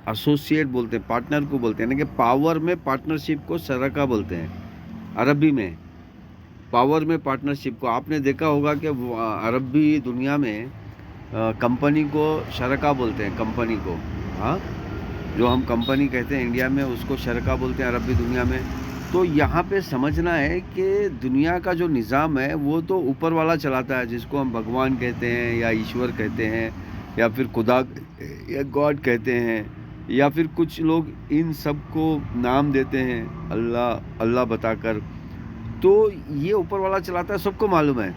Associate बोलते हैं, partner को बोलते हैं, यानी कि पावर में पार्टनरशिप को शरका बोलते हैं अरबी में। पावर में पार्टनरशिप को आपने देखा होगा कि अरबी दुनिया में कंपनी को शरका बोलते हैं, कंपनी को। हाँ, जो हम कंपनी कहते हैं इंडिया में, उसको शरका बोलते हैं अरबी दुनिया में। तो यहाँ पे समझना है कि दुनिया का जो निज़ाम है वो तो ऊपर वाला चलाता है, जिसको हम भगवान कहते हैं या ईश्वर कहते हैं या फिर खुदा या गॉड कहते हैं, या फिर कुछ लोग इन सब को नाम देते हैं अल्लाह अल्लाह बताकर। तो ये ऊपर वाला चलाता है, सबको मालूम है।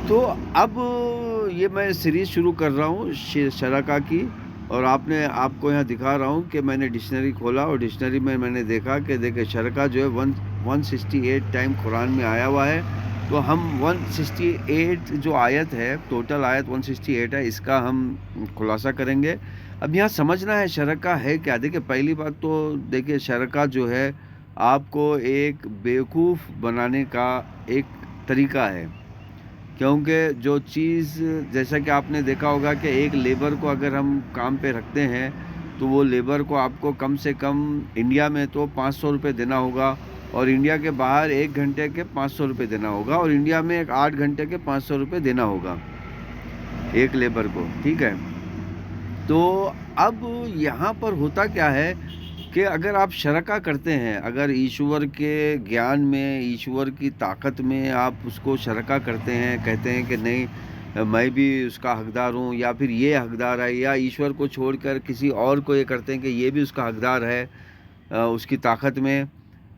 तो अब ये मैं सीरीज़ शुरू कर रहा हूँ शरका की, और आपको यहाँ दिखा रहा हूँ कि मैंने डिक्शनरी खोला और डिक्शनरी में मैंने देखा कि देखिए शरका जो है 168 टाइम कुरान में आया हुआ है। तो हम 168 जो आयत है, टोटल आयत 168 है, इसका हम खुलासा करेंगे। अब यहाँ समझना है शरका है क्या। देखिए पहली बात तो देखिए शरका जो है आपको एक बेवकूफ़ बनाने का एक तरीका है, क्योंकि जो चीज़ जैसा कि आपने देखा होगा कि एक लेबर को अगर हम काम पे रखते हैं तो वो लेबर को आपको कम से कम इंडिया में तो 500 रुपये देना होगा, और इंडिया के बाहर 1 घंटे के 500 रुपये देना होगा, और इंडिया में 8 घंटे के 500 रुपये देना होगा एक लेबर को, ठीक है। तो अब यहाँ पर होता क्या है कि अगर आप शरका करते हैं, अगर ईश्वर के ज्ञान में, ईश्वर की ताकत में आप उसको शरका करते हैं, कहते हैं कि नहीं मैं भी उसका हकदार हूँ, या फिर ये हकदार है, या ईश्वर को छोड़कर किसी और को ये करते हैं कि ये भी उसका हकदार है उसकी ताकत में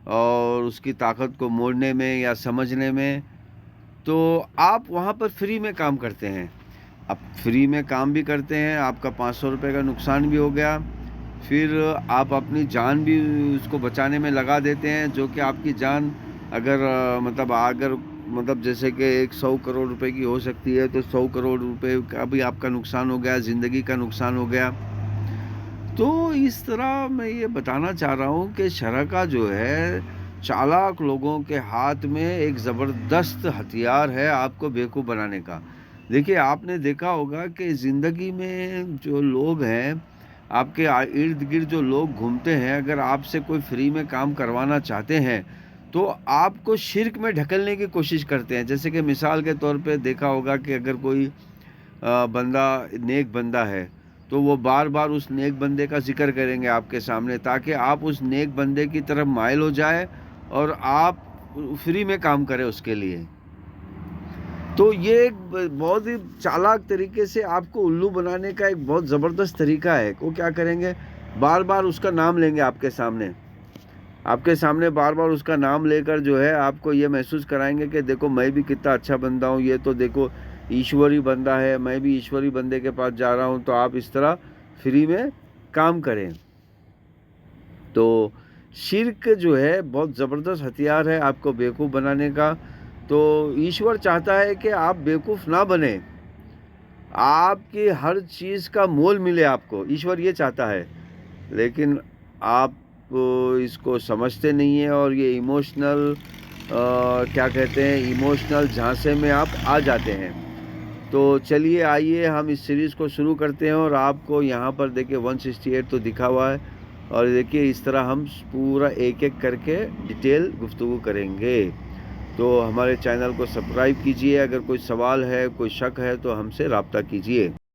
और उसकी ताकत को मोड़ने में या समझने में, तो आप वहाँ पर फ्री में काम करते हैं। अब फ्री में काम भी करते हैं, आपका 500 रुपये का नुकसान भी हो गया, फिर आप अपनी जान भी उसको बचाने में लगा देते हैं, जो कि आपकी जान अगर मतलब जैसे कि 100 करोड़ रुपए की हो सकती है, तो 100 करोड़ रुपए का भी आपका नुकसान हो गया, ज़िंदगी का नुकसान हो गया। तो इस तरह मैं ये बताना चाह रहा हूँ कि शरका जो है चालाक लोगों के हाथ में एक ज़बरदस्त हथियार है आपको बेवकूफ़ बनाने का। देखिए आपने देखा होगा कि ज़िंदगी में जो लोग हैं, आपके इर्द-गिर्द जो लोग घूमते हैं, अगर आपसे कोई फ्री में काम करवाना चाहते हैं, तो आपको शिर्क में ढकेलने की कोशिश करते हैं। जैसे कि मिसाल के तौर पे देखा होगा कि अगर कोई बंदा नेक बंदा है, तो वो बार-बार उस नेक बंदे का ज़िक्र करेंगे आपके सामने, ताकि आप उस नेक बंदे की तरफ माइल हो जाए और आप फ्री में काम करें उसके लिए। तो ये एक बहुत ही चालाक तरीके से आपको उल्लू बनाने का एक बहुत ज़बरदस्त तरीका है। वो क्या करेंगे, बार-बार उसका नाम लेंगे आपके सामने बार-बार उसका नाम लेकर जो है आपको ये महसूस कराएँगे कि देखो मैं भी कितना अच्छा बंदा हूँ, ये तो देखो ईश्वरी बंदा है, मैं भी ईश्वरी बंदे के पास जा रहा हूँ, तो आप इस तरह फ्री में काम करें। तो शिर्क जो है बहुत ज़बरदस्त हथियार है आपको बेवकूफ़ बनाने का। तो ईश्वर चाहता है कि आप बेवकूफ़ ना बने, आपकी हर चीज़ का मोल मिले आपको, ईश्वर ये चाहता है। लेकिन आप इसको समझते नहीं हैं और ये इमोशनल क्या कहते हैं, इमोशनल झांसे में आप आ जाते हैं। तो चलिए आइए हम इस सीरीज़ को शुरू करते हैं, और आपको यहाँ पर देखिए 168 तो दिखा हुआ है, और देखिए इस तरह हम पूरा एक-एक करके डिटेल गुफ्तगू करेंगे। तो हमारे चैनल को सब्सक्राइब कीजिए, अगर कोई सवाल है, कोई शक है तो हमसे राब्ता कीजिए।